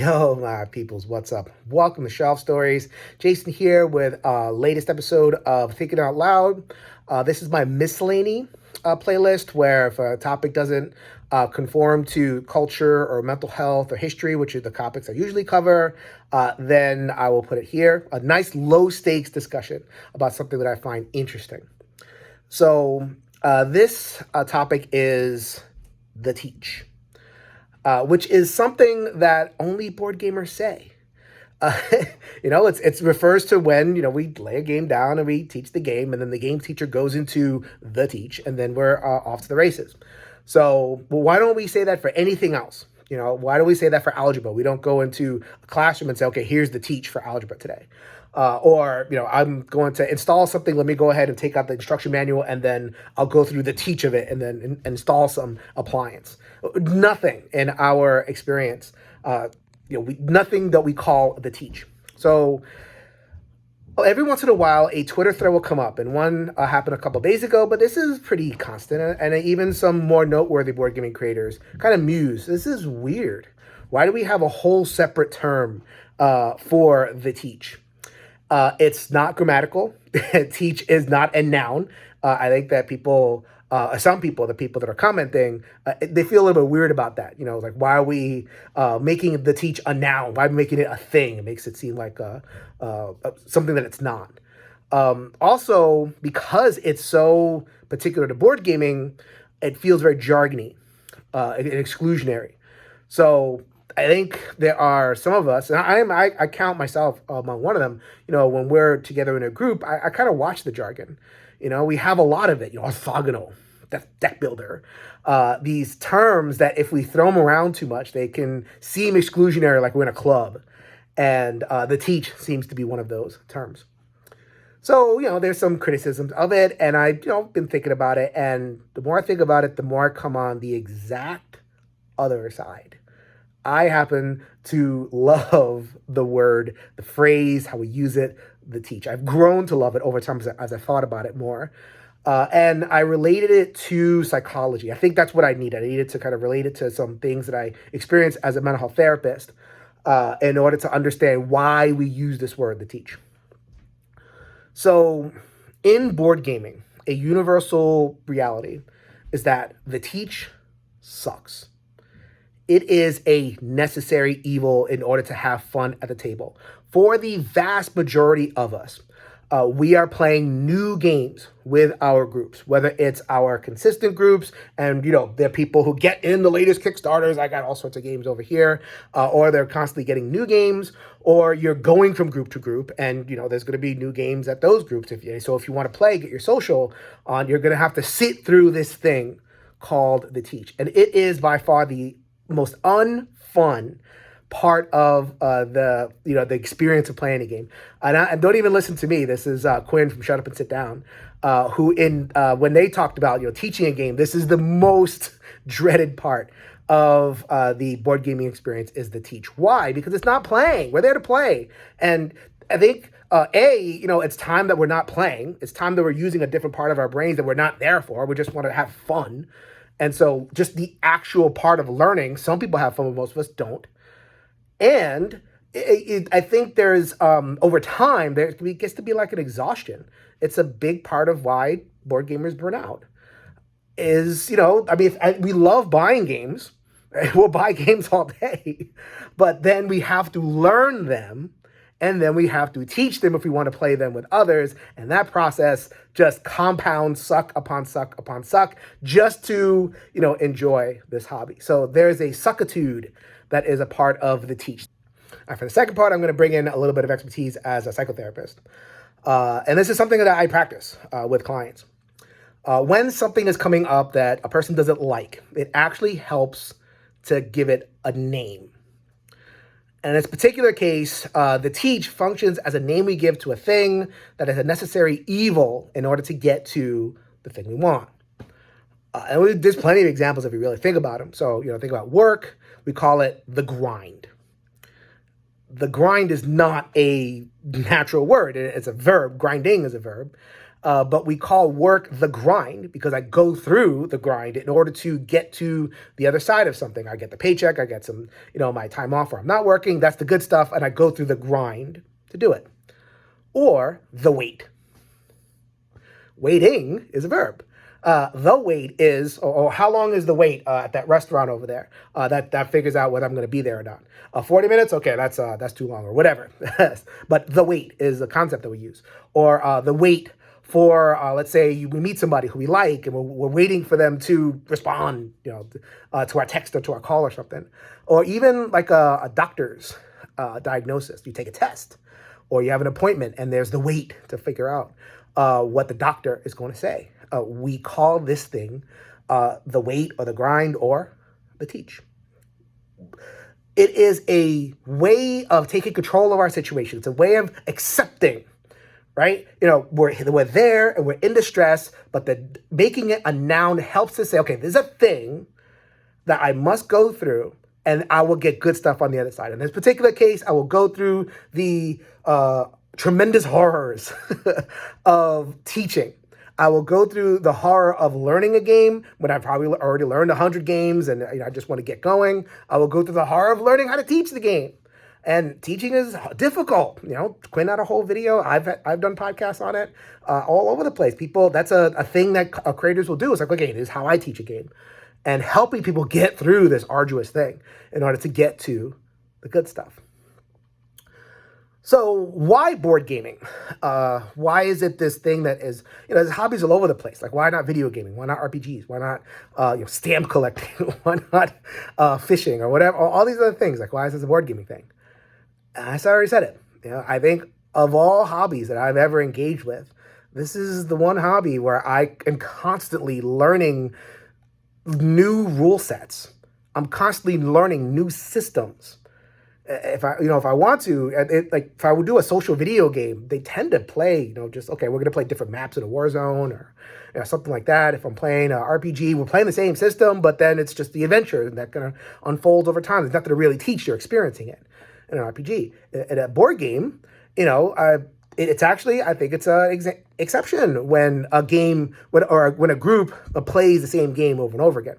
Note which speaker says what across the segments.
Speaker 1: Yo, my peoples, what's up? Welcome to Shelf Stories. Jason here with latest episode of Thinking Out Loud. This is my miscellany playlist where if a topic doesn't conform to culture or mental health or history, which are the topics I usually cover, then I will put it here. A nice low stakes discussion about something that I find interesting. So this topic is the teach. Which is something that only board gamers say. Uh, it refers to when, we lay a game down and we teach the game, and then the game teacher goes into the teach, and then we're off to the races. So why don't we say that for anything else? Why do we say that for algebra? We don't go into a classroom and say, okay, here's the teach for algebra today. I'm going to install something. Let me go ahead and take out the instruction manual, and then I'll go through the teach of it and then install some appliance. Nothing in our experience, nothing that we call the teach. So every once in a while, a Twitter thread will come up, and one happened a couple of days ago, but this is pretty constant. And even some more noteworthy board gaming creators kind of muse, this is weird. Why do we have a whole separate term for the teach? It's not grammatical. Teach is not a noun. I think that some people, the people that are commenting, they feel a little bit weird about that. Like, why are we making the teach a noun? Why are we making it a thing? It makes it seem like something that it's not. Also, because it's so particular to board gaming, it feels very jargony and exclusionary. So I think there are some of us, and I count myself among one of them. When we're together in a group, I kind of watch the jargon. We have a lot of it. Orthogonal, deck builder. These terms that if we throw them around too much, they can seem exclusionary, like we're in a club. And the teach seems to be one of those terms. So there's some criticisms of it, and I've been thinking about it. And the more I think about it, the more I come on the exact other side. I happen to love the word, the phrase, how we use it, the teach. I've grown to love it over time as I thought about it more. And I related it to psychology. I think that's what I needed. I needed to kind of relate it to some things that I experienced as a mental health therapist in order to understand why we use this word, the teach. So in board gaming, a universal reality is that the teach sucks. It is a necessary evil in order to have fun at the table. For the vast majority of us, we are playing new games with our groups, whether it's our consistent groups, and there are people who get in the latest Kickstarters. I got all sorts of games over here, or they're constantly getting new games, or you're going from group to group, and there's going to be new games at those groups. If you want to play, get your social on, you're going to have to sit through this thing called the teach, and it is by far the most unfun part of the experience of playing a game. And don't even listen to me. This is Quinn from Shut Up and Sit Down, who when they talked about teaching a game, this is the most dreaded part of the board gaming experience is the teach. Why? Because it's not playing. We're there to play, and I think it's time that we're not playing. It's time that we're using a different part of our brains that we're not there for. We just want to have fun. And so just the actual part of learning, some people have fun, but most of us don't. And I think there's, over time, it gets to be like an exhaustion. It's a big part of why board gamers burn out. We love buying games. We'll buy games all day. But then we have to learn them. And then we have to teach them if we want to play them with others. And that process just compounds suck upon suck upon suck just to, enjoy this hobby. So there's a suckitude that is a part of the teach. For the second part, I'm going to bring in a little bit of expertise as a psychotherapist. And this is something that I practice with clients. When something is coming up that a person doesn't like, it actually helps to give it a name. In this particular case, the teach functions as a name we give to a thing that is a necessary evil in order to get to the thing we want. There's plenty of examples if you really think about them. So, think about work. We call it the grind. The grind is not a natural word. It's a verb. Grinding is a verb. but we call work the grind because I go through the grind in order to get to the other side of something. I get the paycheck, I get some, my time off where I'm not working. That's the good stuff, and I go through the grind to do it. Or the wait. Waiting is a verb. The wait is, or how long is the wait at that restaurant over there? That figures out whether I'm going to be there or not. 40 minutes? Okay, that's too long or whatever. But the wait is the concept that we use. Or the wait for, let's say we meet somebody who we like and we're waiting for them to respond, to our text or to our call or something. Or even like a doctor's diagnosis. You take a test or you have an appointment and there's the wait to figure out what the doctor is going to say. We call this thing the wait or the grind or the teach. It is a way of taking control of our situation. It's a way of accepting, right? We're there and we're in distress, but making it a noun helps us say, okay, there's a thing that I must go through and I will get good stuff on the other side. In this particular case, I will go through the tremendous horrors of teaching. I will go through the horror of learning a game when I've probably already learned 100 games and I just want to get going. I will go through the horror of learning how to teach the game. And teaching is difficult. Quinn had a whole video. I've done podcasts on it all over the place. People, that's a thing that creators will do. It's like, okay, this is how I teach a game. And helping people get through this arduous thing in order to get to the good stuff. So why board gaming? Why is it this thing that is, there's hobbies all over the place. Like, why not video gaming? Why not RPGs? Why not stamp collecting? Why not fishing or whatever? All these other things. Like, why is this a board gaming thing? I already said it. I think of all hobbies that I've ever engaged with, this is the one hobby where I am constantly learning new rule sets. I'm constantly learning new systems. If I want to, if I would do a social video game, they tend to play, just, okay, we're going to play different maps in a war zone or something like that. If I'm playing an RPG, we're playing the same system, but then it's just the adventure that kind of unfolds over time. There's nothing to really teach. You're experiencing it in an RPG. In a board game, it's actually, I think it's an exception when a game, when a group plays the same game over and over again.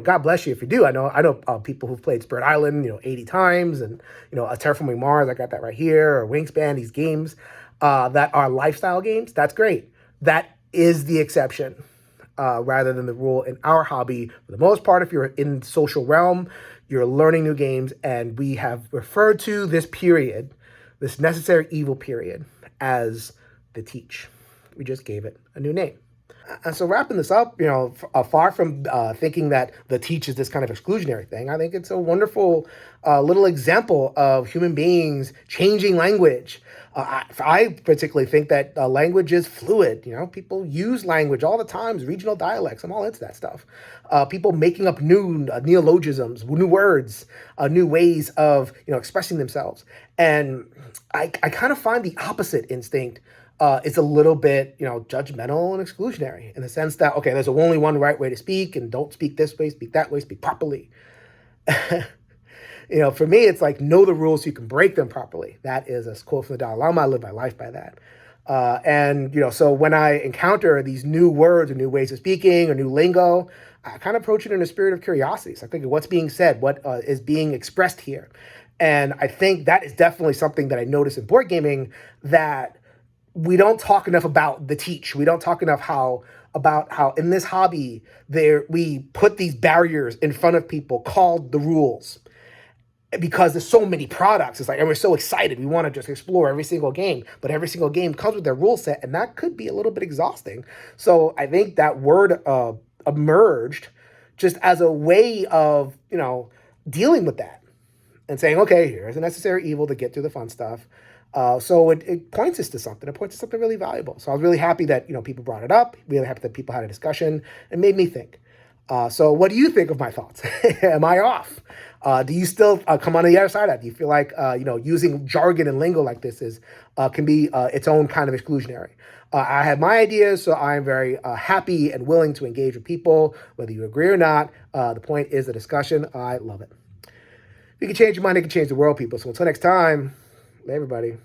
Speaker 1: God bless you if you do. I know people who've played Spirit Island, 80 times, and a Terraforming Mars. I got that right here, or Wingspan. These games that are lifestyle games. That's great. That is the exception rather than the rule in our hobby. For the most part, if you're in social realm, you're learning new games, and we have referred to this period, this necessary evil period, as the teach. We just gave it a new name. And so wrapping this up, far from thinking that the teach is this kind of exclusionary thing, I think it's a wonderful little example of human beings changing language. I particularly think that language is fluid. People use language all the time, regional dialects. I'm all into that stuff. People making up new neologisms, new words, new ways of expressing themselves. And I kind of find the opposite instinct is a little bit, judgmental and exclusionary in the sense that, okay, there's only one right way to speak, and don't speak this way, speak that way, speak properly. For me, it's like, know the rules so you can break them properly. That is a quote from the Dalai Lama. I live my life by that. So when I encounter these new words or new ways of speaking or new lingo, I kind of approach it in a spirit of curiosity. So I think, what's being said, what is being expressed here? And I think that is definitely something that I notice in board gaming, that we don't talk enough about the teach. We don't talk enough about how in this hobby we put these barriers in front of people called the rules, because there's so many products. It's like, and we're so excited. We want to just explore every single game, but every single game comes with their rule set, and that could be a little bit exhausting. So I think that word emerged just as a way of, dealing with that and saying, okay, here's a necessary evil to get through the fun stuff. So it points us to something. It points to something really valuable. So I was really happy that, people brought it up. Really happy that people had a discussion and made me think. So what do you think of my thoughts? Am I off? Do you still come on the other side of that? Do you feel like, using jargon and lingo like this can be its own kind of exclusionary? I have my ideas, so I'm very happy and willing to engage with people, whether you agree or not. The point is the discussion. I love it. If you can change your mind, you can change the world, people. So until next time, everybody.